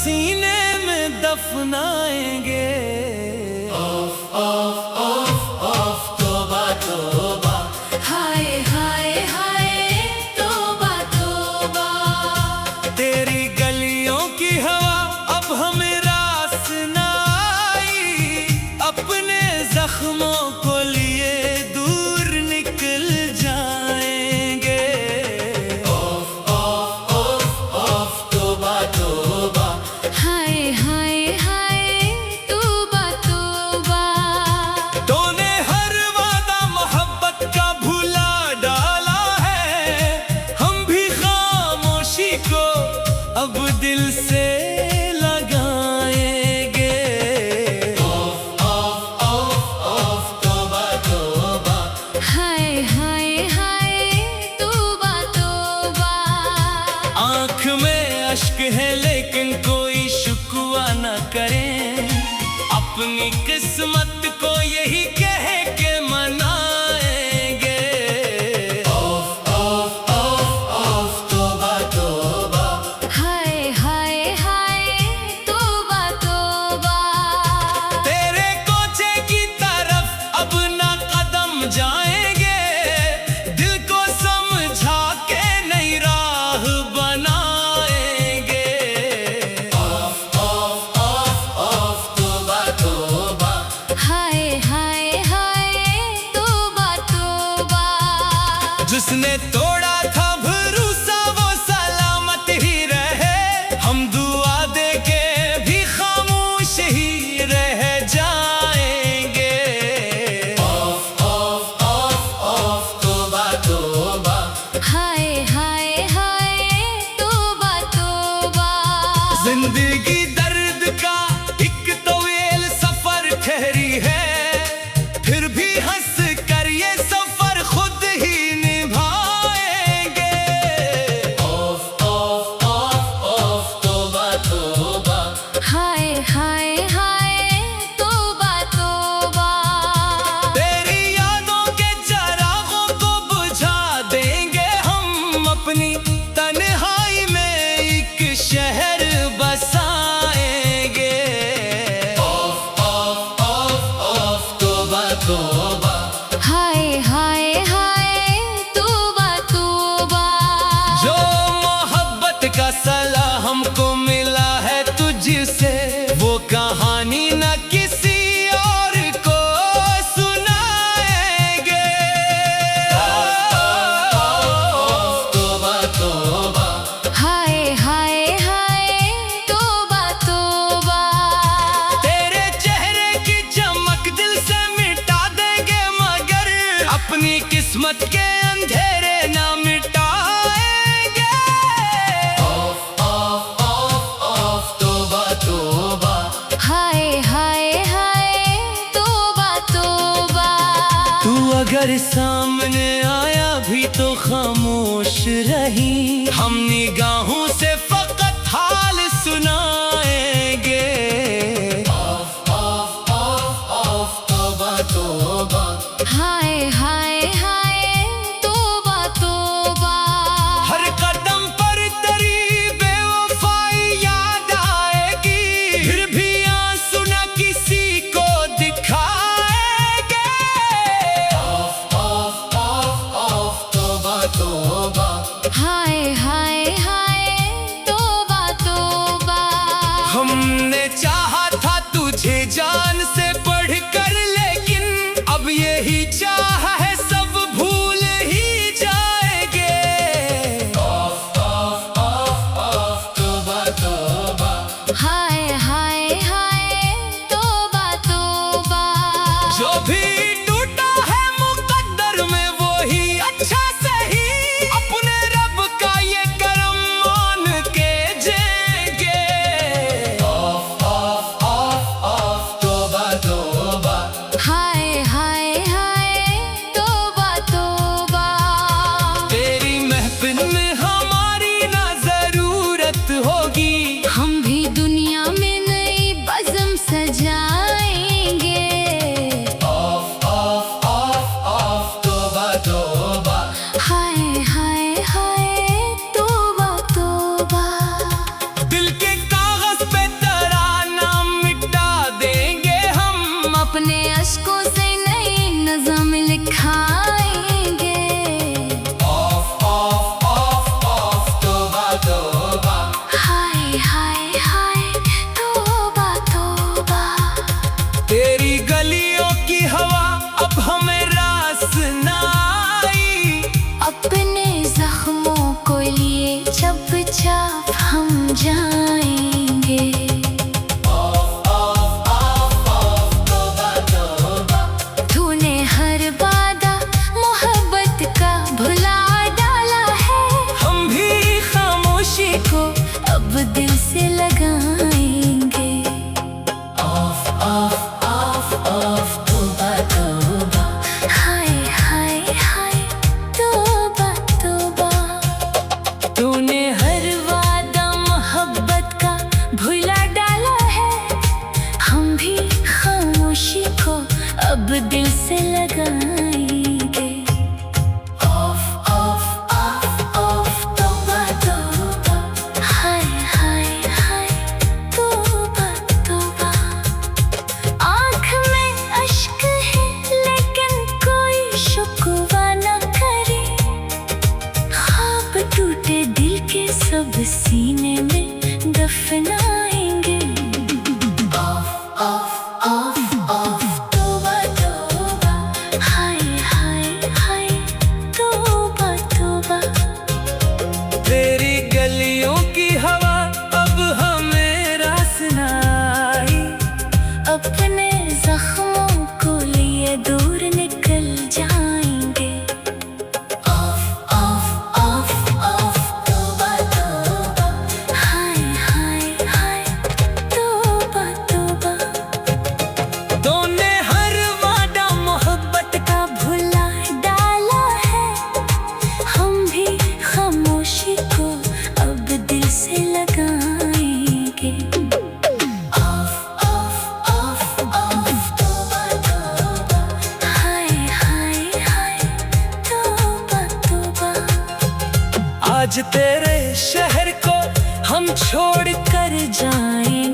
सीने में दफनाएंगे। Of of of of तौबा तौबा, हाय हाय हाय तौबा तौबा। तेरी गलियों की हवा अब हमें रास ना आई, अपने जख्मों को लिए दूर निकल जाएंगे। ऑफ ऑफ ऑफ ऑफ तौबा तौबा, हाय हाय हाय तौबा तौबा। तूने हर वादा मोहब्बत का भुला डाला है, हम भी खामोशी को अब दिल से लगाएंगे। ऑफ ऑफ ऑफ ऑफ तौबा तौबा, हाय हाय हाय तौबा तौबा। आँख में अश्क है लेकिन कोई शुक्वा न करें, अपनी किस्मत को यही कह के मनाएंगे। ऑफ ऑफ ऑफ ऑफ तौबा तौबा, हाय हाय हाय तौबा तौबा। तेरे कोचे की तरफ अब ना कदम जाएंगे, दिल को समझा के नई राह बनाएंगे। ऑफ ऑफ ऑफ ऑफ तौबा तौबा, हाय हाय हाय तौबा तौबा। जिसने तोड़ा था भरोसा वो सलामत ही रहे, हम दुआ दे के भी खामोश ही रह जाएंगे। ऑफ ऑफ ऑफ ऑफ तौबा तौबा, हाय हाय हाय तौबा तौबा। जिंदगी दर्द का एक तवील सफर ठहरी है, फिर भी हंस कर ये सफर खुद ही निभाएंगे। ऑफ ऑफ ऑफ ऑफ तौबा तौबा, हाय हाय हाय तौबा तौबा। तेरी यादों के चरागों को बुझा देंगे हम, अपनी तन्हाई में एक शहर बसाएंगे। ऑफ ऑफ ऑफ ऑफ तौबा तौबा, हाय हाय हाय तौबा तौबा। जो मोहब्बत का सला हमको मिला है तुझसे, वो कहानी न किसी और को सुनाएंगे। तौबा तौबा, हाय हाय हाय तौबा तौबा। तेरे चेहरे की चमक दिल से मिटा देंगे, मगर अपनी किस्मत के अंधेरे ना मिटाएंगे। ऑफ ऑफ ऑफ ऑफ तौबा तौबा, हाय हाय हाय तौबा तौबा। तू अगर सामने आया भी तो खामोश रही, हम निगाहों से फकत हाल सुनाएंगे। ऑफ ऑफ ऑफ ऑफ तौबा तौबा, हाय हाय हाय तौबा तौबा। हर कदम पर तेरी बेवफाई याद आएगी, फिर भी आंसू न किसी को दिखाएंगे। ऑफ ऑफ ऑफ ऑफ तौबा तौबा, हाय हाय हाय तौबा तौबा। हमने चाहा था तुझे जान से बढ़कर, लेकिन अब यही चाह है सब भूल ही जाएंगे। ऑफ ऑफ ऑफ ऑफ तौबा तौबा, हाय हाय हाय तौबा तौबा। जो भी टूटा है मुकद्दर में वो ही अच्छा सही, अपने रब का ये करम मान के जेंगे। ऑफ ऑफ दिल से लगाएंगे। ऑफ ऑफ ऑफ ऑफ तौबा तौबा, हाय हाय हाय तौबा तौबा। आँख में अश्क है लेकिन कोई शुक्वा न करे। ख्वाब टूटे दिल के सब सीने में दफनाएंगे। ऑफ ऑफ ऑफ ऑफ तौबा तौबा, हाय हाय हाय तौबा तौबा। तेरी गलियों की हवा अब हमें रास न आई। अपने जख्मों को लिए दूर निकल जाएंगे। ऑफ ऑफ ऑफ ऑफ तौबा तौबा, हाय हाय हाय तौबा तौबा। तूने हर वादा मोहब्बत का भुला डाला है। हम भी खामोशी को अब दिल से लगाएंगे। ऑफ ऑफ ऑफ ऑफ तौबा तौबा, हाय हाय हाय तौबा तौबा। आज तेरे शहर को हम छोड़ कर जाएंगे।